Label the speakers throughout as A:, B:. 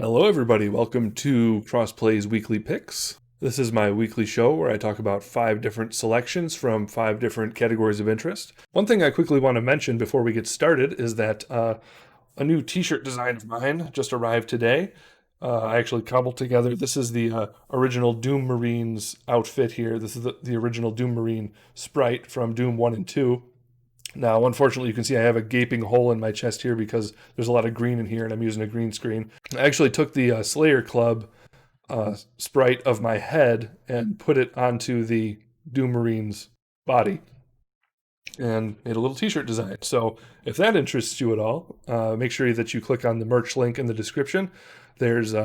A: Hello, everybody. Welcome to Crossplay's Weekly Picks. This is my weekly show where I talk about 5 different selections from 5 different categories of interest. One thing I quickly want to mention before we get started is that a new t-shirt design of mine just arrived today. I actually cobbled together. This is the original Doom Marines outfit here. This is the original Doom Marine sprite from Doom 1 and 2. Now, unfortunately, you can see I have a gaping hole in my chest here because there's a lot of green in here and I'm using a green screen. I actually took the Slayer Club sprite of my head and put it onto the Doom Marine's body and made a little t-shirt design. So if that interests you at all, make sure that you click on the merch link in the description. There's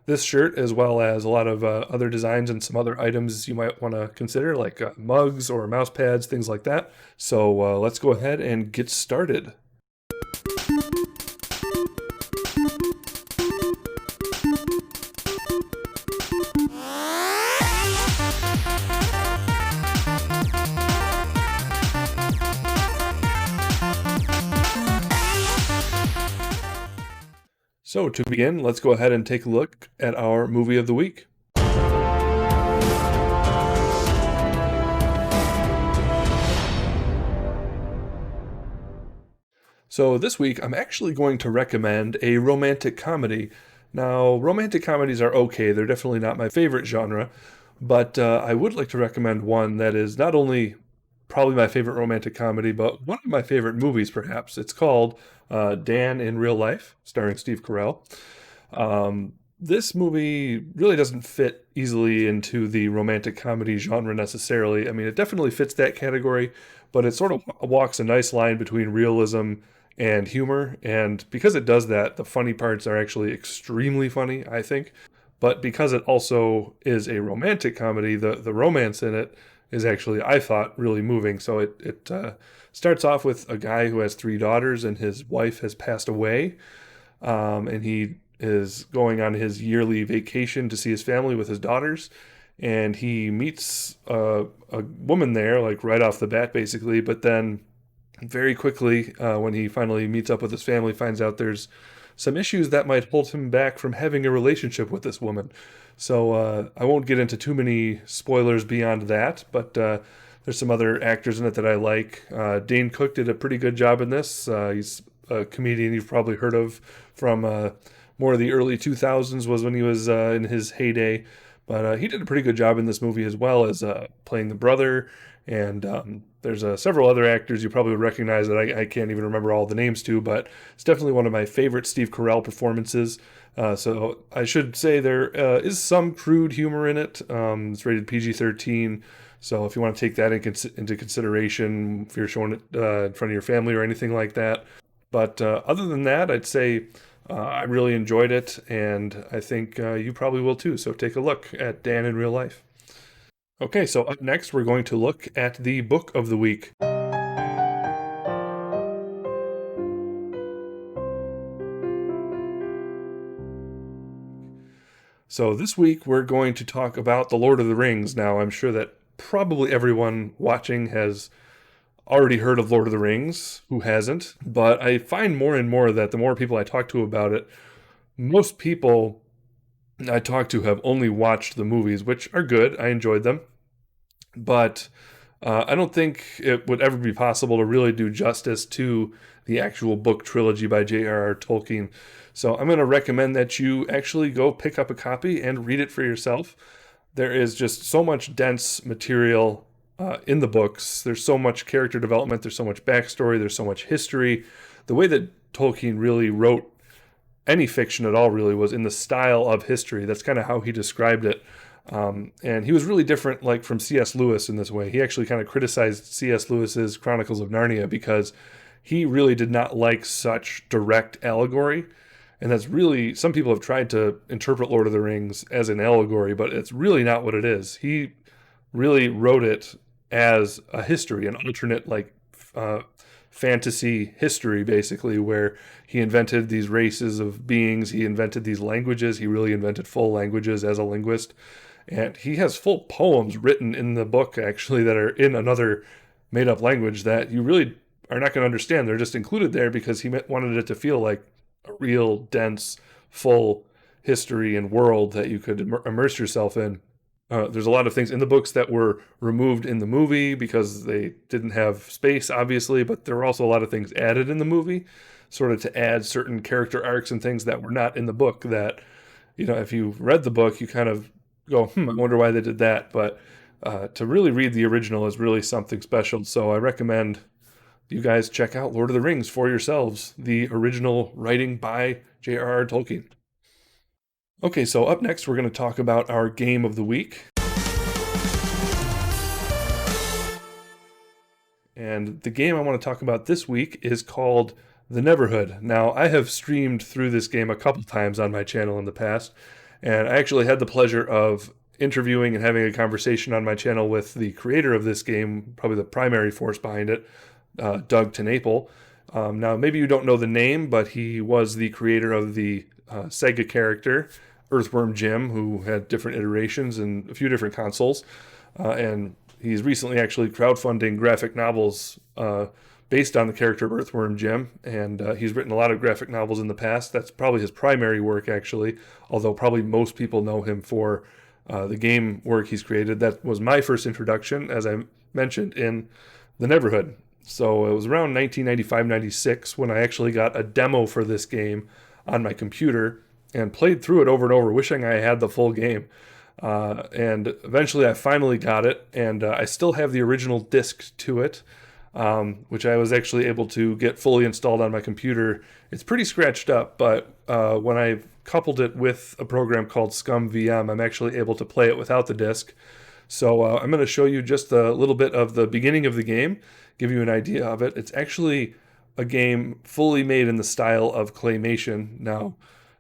A: this shirt as well as a lot of other designs and some other items you might want to consider, like mugs or mouse pads, things like that. So let's go ahead and get started. So to begin, let's go ahead and take a look at our movie of the week. So this week, I'm actually going to recommend a romantic comedy. Now, romantic comedies are okay. They're definitely not my favorite genre, but I would like to recommend one that is not only probably my favorite romantic comedy, but one of my favorite movies, perhaps. It's called Dan in Real Life, starring Steve Carell. This movie really doesn't fit easily into the romantic comedy genre necessarily. I mean, it definitely fits that category, but it sort of walks a nice line between realism and humor. And because it does that, the funny parts are actually extremely funny, I think. But because it also is a romantic comedy, the romance in it is actually, I thought, really moving. So it starts off with a guy who has 3 daughters and his wife has passed away. And he is going on his yearly vacation to see his family with his daughters. And he meets a woman there, like right off the bat, basically. But then very quickly, when he finally meets up with his family, finds out there's some issues that might hold him back from having a relationship with this woman. So I won't get into too many spoilers beyond that, but there's some other actors in it that I like. Dane Cook did a pretty good job in this. He's a comedian you've probably heard of from more of the early 2000s was when he was in his heyday. But he did a pretty good job in this movie as well as playing the brother. And there's several other actors you probably would recognize that I can't even remember all the names to, but it's definitely one of my favorite Steve Carell performances. So I should say there is some crude humor in it. It's rated PG-13. So if you want to take that into consideration, if you're showing it in front of your family or anything like that. But other than that, I'd say I really enjoyed it, and I think you probably will too. So take a look at Dan in Real Life. Okay, so up next, we're going to look at the book of the week. So this week, we're going to talk about The Lord of the Rings. Now, I'm sure that probably everyone watching has already heard of Lord of the Rings, who hasn't, but I find more and more that the more people I talk to about it, most people I talk to have only watched the movies, which are good. I enjoyed them. But I don't think it would ever be possible to really do justice to the actual book trilogy by J.R.R. Tolkien. So I'm going to recommend that you actually go pick up a copy and read it for yourself. There is just so much dense material in the books. There's so much character development. There's so much backstory. There's so much history. The way that Tolkien really wrote any fiction at all really was in the style of history. That's kind of how he described it. And he was really different, like from C.S. Lewis in this way. He actually kind of criticized C.S. Lewis's Chronicles of Narnia because he really did not like such direct allegory. And that's really, some people have tried to interpret Lord of the Rings as an allegory, but it's really not what it is. He really wrote it as a history, an alternate, like, fantasy history, basically, where he invented these races of beings, he invented these languages, he really invented full languages as a linguist. And he has full poems written in the book, actually, that are in another made up language that you really are not going to understand. They're just included there because he wanted it to feel like a real, dense, full history and world that you could immerse yourself in. There's a lot of things in the books that were removed in the movie because they didn't have space, obviously, but there were also a lot of things added in the movie, sort of to add certain character arcs and things that were not in the book that, if you read the book, you kind of go, I wonder why they did that. But to really read the original is really something special. So I recommend you guys check out Lord of the Rings for yourselves, the original writing by J.R.R. Tolkien. Okay, so up next, we're going to talk about our game of the week. And the game I want to talk about this week is called The Neverhood. Now, I have streamed through this game a couple times on my channel in the past, and I actually had the pleasure of interviewing and having a conversation on my channel with the creator of this game, probably the primary force behind it, Doug Tenaple. Now, maybe you don't know the name, but he was the creator of the Sega character, Earthworm Jim, who had different iterations and a few different consoles. And he's recently actually crowdfunding graphic novels based on the character of Earthworm Jim. And he's written a lot of graphic novels in the past. That's probably his primary work, actually, although probably most people know him for the game work he's created. That was my first introduction, as I mentioned, in The Neverhood. So it was around 1995-96 when I actually got a demo for this game on my computer and played through it over and over, wishing I had the full game. And eventually I finally got it, and I still have the original disc to it, which I was actually able to get fully installed on my computer. It's pretty scratched up, but when I coupled it with a program called Scum VM, I'm actually able to play it without the disc. So I'm going to show you just a little bit of the beginning of the game, give you an idea of it. It's actually a game fully made in the style of claymation. Now,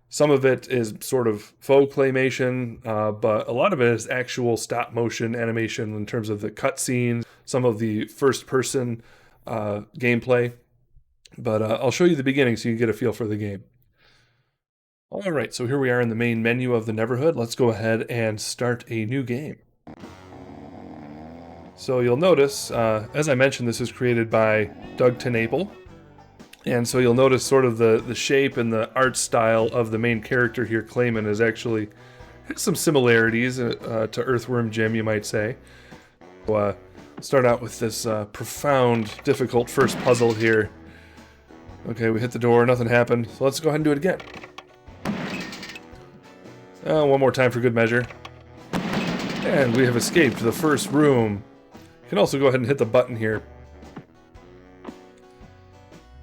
A: some of it is sort of faux claymation, but a lot of it is actual stop motion animation in terms of the cutscenes, some of the first person gameplay. But I'll show you the beginning so you can get a feel for the game. All right, so here we are in the main menu of the Neverhood. Let's go ahead and start a new game. So you'll notice, as I mentioned, this is created by Doug Tenaple. And so you'll notice sort of the shape and the art style of the main character here, Clayman, is actually has some similarities to Earthworm Jim, you might say. So, start out with this profound, difficult first puzzle here. Okay, we hit the door, nothing happened, so let's go ahead and do it again. One more time for good measure. And we have escaped the first room. You can also go ahead and hit the button here.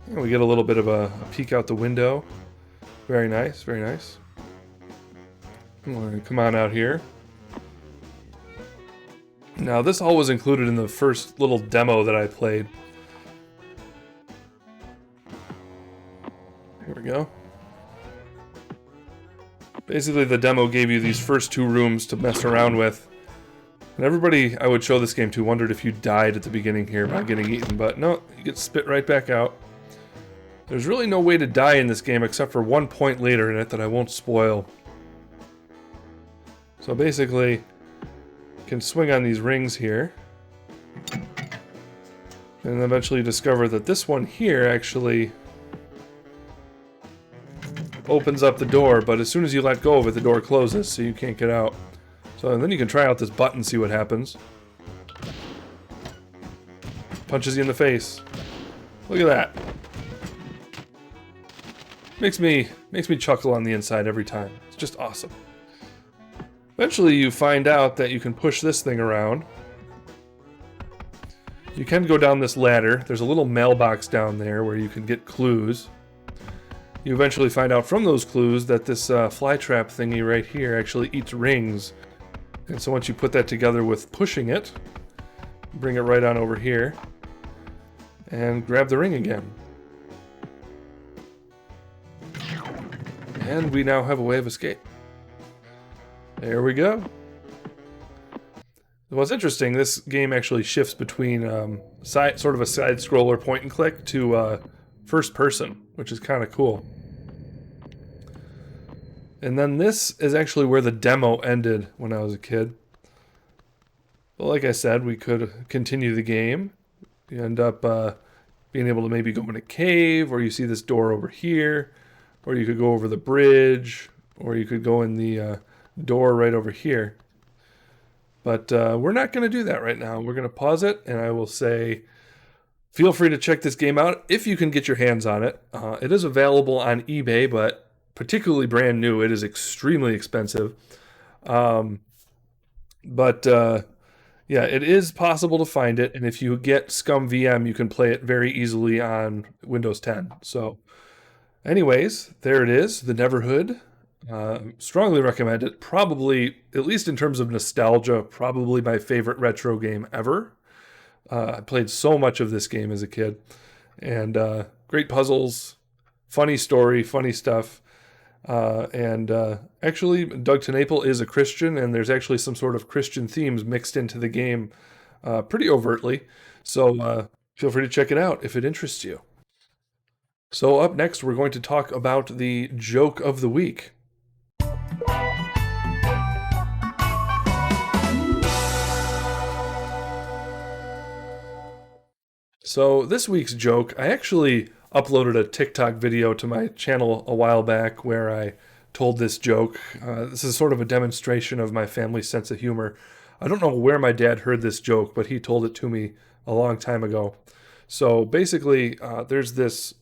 A: And we get a little bit of a peek out the window. Very nice, very nice. Come on out here. Now, this all was included in the first little demo that I played. Here we go. Basically, the demo gave you these first two rooms to mess around with. And everybody I would show this game to wondered if you died at the beginning here by getting eaten, but no, you get spit right back out. There's really no way to die in this game except for one point later in it that I won't spoil. So basically, you can swing on these rings here. And eventually you discover that this one here actually opens up the door, but as soon as you let go of it, the door closes, so you can't get out. So and then you can try out this button, see what happens. Punches you in the face. Look at that. Makes me chuckle on the inside every time. It's just awesome. Eventually you find out that you can push this thing around. You can go down this ladder. There's a little mailbox down there where you can get clues. You eventually find out from those clues that this flytrap thingy right here actually eats rings. And so once you put that together with pushing it, bring it right on over here and grab the ring again. And we now have a way of escape. There we go. What's interesting, this game actually shifts between sort of a side-scroller point and click to first person, which is kind of cool. And then this is actually where the demo ended when I was a kid. But like I said, we could continue the game. You end up being able to maybe go in a cave, or you see this door over here, or you could go over the bridge, or you could go in the door right over here. But we're not going to do that right now. We're going to pause it, and I will say, feel free to check this game out if you can get your hands on it. It is available on eBay, but particularly brand new, it is extremely expensive. Um, but yeah, it is possible to find it, and if you get Scum VM, you can play it very easily on Windows 10. So, anyways, there it is, The Neverhood. Strongly recommend it. Probably, at least in terms of nostalgia, probably my favorite retro game ever. I played so much of this game as a kid, and great puzzles, funny story, funny stuff. And actually, Doug TenNapel is a Christian, and there's actually some sort of Christian themes mixed into the game pretty overtly. So feel free to check it out if it interests you. So, up next, we're going to talk about the joke of the week. So, this week's joke, I actually uploaded a TikTok video to my channel a while back where I told this joke. This is sort of a demonstration of my family's sense of humor. I don't know where my dad heard this joke, but he told it to me a long time ago. So basically, there's this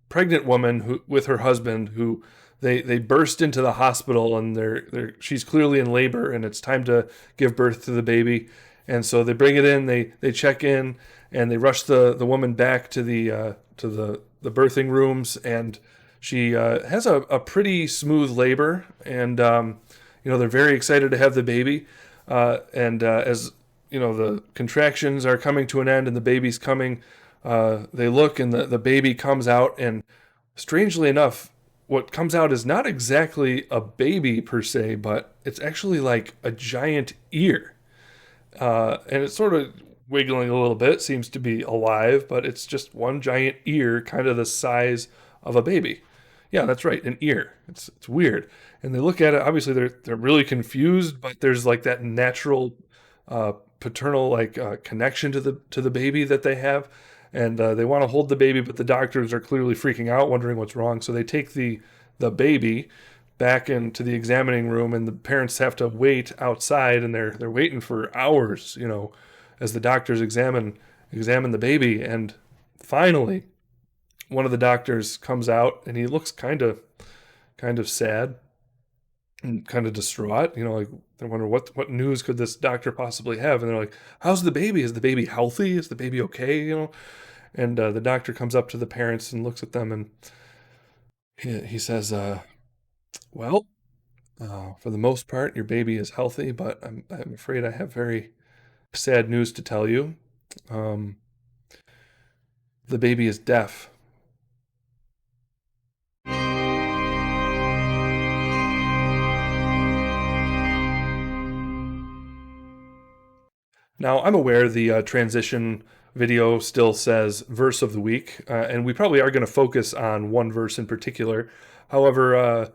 A: pregnant woman with her husband who they burst into the hospital, and she's clearly in labor, and it's time to give birth to the baby. And so they bring it in, they check in, and they rush the woman back to the birthing rooms, and she has a pretty smooth labor, and they're very excited to have the baby, and as the contractions are coming to an end and the baby's coming, they look, and the baby comes out, and strangely enough, what comes out is not exactly a baby per se, but it's actually like a giant ear. And it's sort of wiggling a little bit, seems to be alive, but it's just one giant ear, kind of the size of a baby. Yeah, that's right, an ear. It's weird. And they look at it. Obviously, they're really confused, but there's like that natural paternal connection to the baby that they have, and they want to hold the baby, but the doctors are clearly freaking out, wondering what's wrong. So they take the baby back into the examining room, and the parents have to wait outside, and they're waiting for hours, as the doctors examine the baby. And finally, one of the doctors comes out, and he looks kind of sad and kind of distraught. Like they wonder what news could this doctor possibly have, and they're like, "How's the baby? Is the baby healthy? Is the baby okay?" And the doctor comes up to the parents and looks at them, and he says, "Well, for the most part, your baby is healthy, but I'm afraid I have very sad news to tell you. Um, the baby is deaf." Now, I'm aware the transition video still says verse of the week, and we probably are going to focus on one verse in particular. However,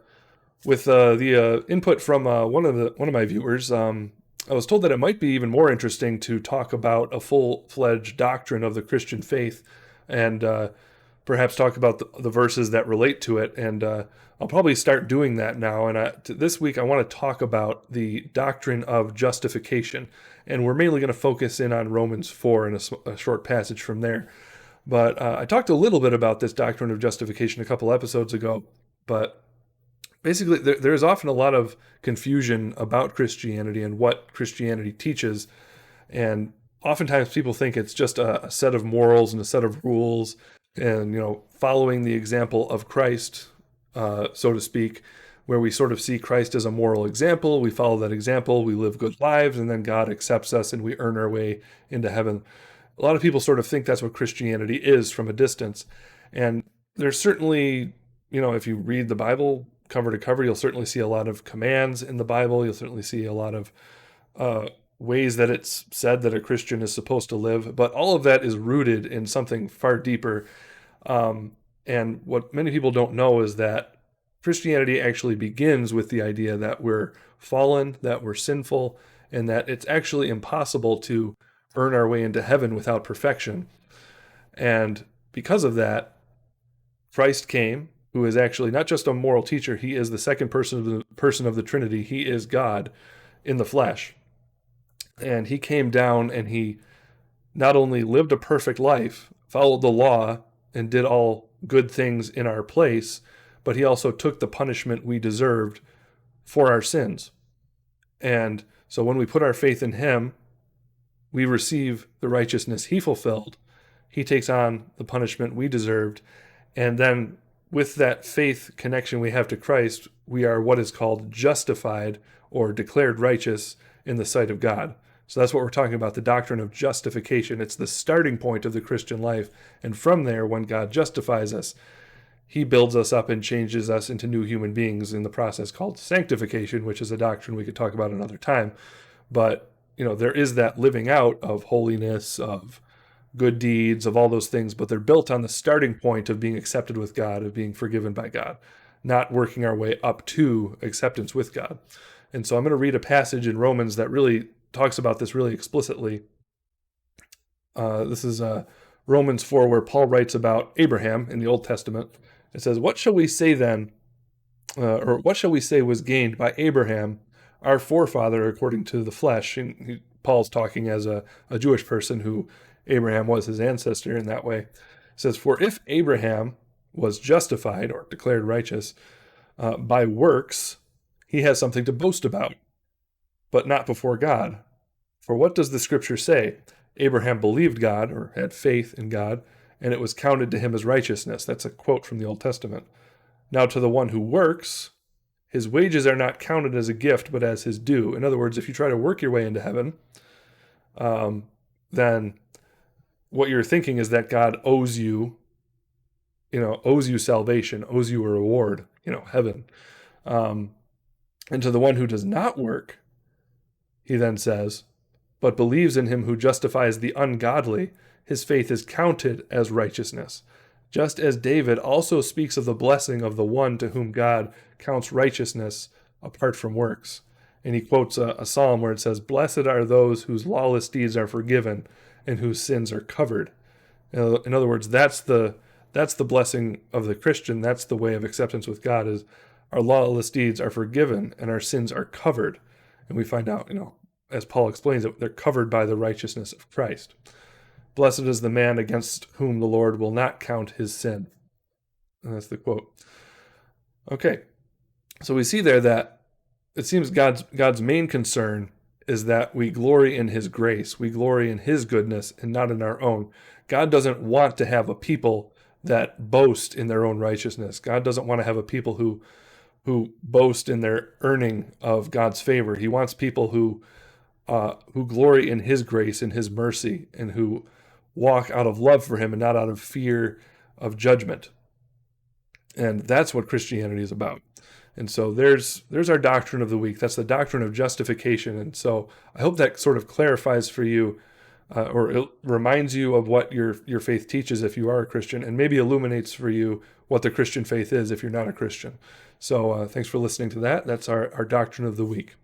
A: with the input from one of my viewers, I was told that it might be even more interesting to talk about a full-fledged doctrine of the Christian faith, and perhaps talk about the verses that relate to it. And I'll probably start doing that now. And this week, I want to talk about the doctrine of justification, and we're mainly going to focus in on Romans 4 and a short passage from there. But I talked a little bit about this doctrine of justification a couple episodes ago, but basically, there's often a lot of confusion about Christianity and what Christianity teaches. And oftentimes people think it's just a set of morals and a set of rules and, following the example of Christ, so to speak, where we sort of see Christ as a moral example. We follow that example, we live good lives, and then God accepts us and we earn our way into heaven. A lot of people sort of think that's what Christianity is from a distance. And there's certainly, if you read the Bible cover to cover, you'll certainly see a lot of commands in the Bible. You'll certainly see a lot of ways that it's said that a Christian is supposed to live. But all of that is rooted in something far deeper. And what many people don't know is that Christianity actually begins with the idea that we're fallen, that we're sinful, and that it's actually impossible to earn our way into heaven without perfection. And because of that, Christ came, who is actually not just a moral teacher, he is the second person person of the Trinity. He is God in the flesh. And he came down and he not only lived a perfect life, followed the law, and did all good things in our place, but he also took the punishment we deserved for our sins. And so when we put our faith in him, we receive the righteousness he fulfilled. He takes on the punishment we deserved. And then with that faith connection we have to Christ, we are what is called justified or declared righteous in the sight of God. So that's what we're talking about, the doctrine of justification. It's the starting point of the Christian life. And from there, when God justifies us, he builds us up and changes us into new human beings in the process called sanctification, which is a doctrine we could talk about another time. But, there is that living out of holiness, of good deeds, of all those things, but they're built on the starting point of being accepted with God, of being forgiven by God, not working our way up to acceptance with God. And so I'm going to read a passage in Romans that really talks about this really explicitly. This is Romans 4, where Paul writes about Abraham in the Old Testament. It says, "What shall we say then, or what shall we say was gained by Abraham, our forefather according to the flesh?" And Paul's talking as a Jewish person who Abraham was his ancestor in that way. It says, "For if Abraham was justified or declared righteous by works, he has something to boast about, but not before God. For what does the scripture say? Abraham believed God," or had faith in God, "and it was counted to him as righteousness." That's a quote from the Old Testament. "Now to the one who works, his wages are not counted as a gift, but as his due." In other words, if you try to work your way into heaven, then what you're thinking is that God owes you salvation, owes you a reward, heaven. And to the one who does not work, he then says, "but believes in him who justifies the ungodly, his faith is counted as righteousness. Just as David also speaks of the blessing of the one to whom God counts righteousness apart from works." And he quotes a psalm where it says, "Blessed are those whose lawless deeds are forgiven and whose sins are covered." In other words, that's the blessing of the Christian. That's the way of acceptance with God, is our lawless deeds are forgiven and our sins are covered. And we find out, as Paul explains it, they're covered by the righteousness of Christ. "Blessed is the man against whom the Lord will not count his sin." And that's the quote. Okay, so we see there that it seems God's main concern is that we glory in his grace, we glory in his goodness, and not in our own. God doesn't want to have a people that boast in their own righteousness. God doesn't want to have a people who boast in their earning of God's favor. He wants people who glory in his grace and his mercy, and who walk out of love for him and not out of fear of judgment. And that's what Christianity is about. And so there's our doctrine of the week. That's the doctrine of justification. And so I hope that sort of clarifies for you, or it reminds you of what your faith teaches if you are a Christian, and maybe illuminates for you what the Christian faith is if you're not a Christian. So thanks for listening to that. That's our doctrine of the week.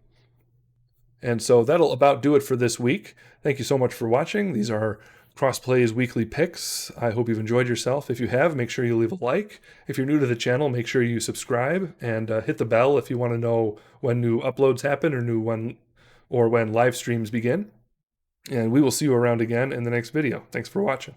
A: And so that'll about do it for this week. Thank you so much for watching. These are Crossplay's weekly picks. I hope you've enjoyed yourself. If you have, make sure you leave a like. If you're new to the channel, make sure you subscribe and hit the bell if you want to know when new uploads happen or when live streams begin. And we will see you around again in the next video. Thanks for watching.